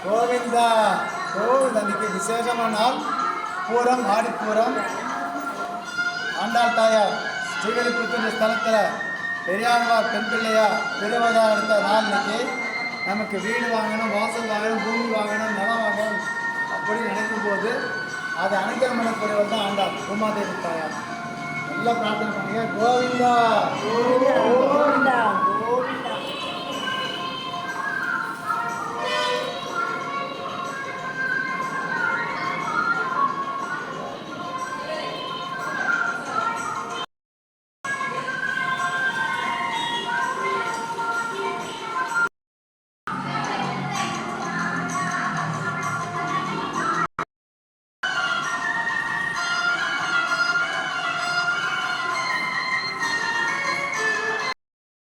கோவிந்தா கோவிந்த். அன்றைக்கி விசேஷமான நாள், பூரம், ஆடிப்பூரம். ஆண்டாள் தாயார் ஸ்ரீவில்லிபுத்தூர் ஸ்தலத்தில் பெரியாழ்வார் பெண் பிள்ளையா திருவதா எடுத்த நாள் இன்னைக்கு. நமக்கு வீடு வாங்கணும், வாசல் வாங்கணும், பூமி வாங்கணும், நிலம் வாங்கணும் அப்படி நினைக்கும் போது அது அணைக்கல் மனக்கூடியவர் தான் ஆண்டாள் பூமாதேவி தாயார். நல்லா பிரார்த்தனை பண்ணுங்க. கோவிந்தா.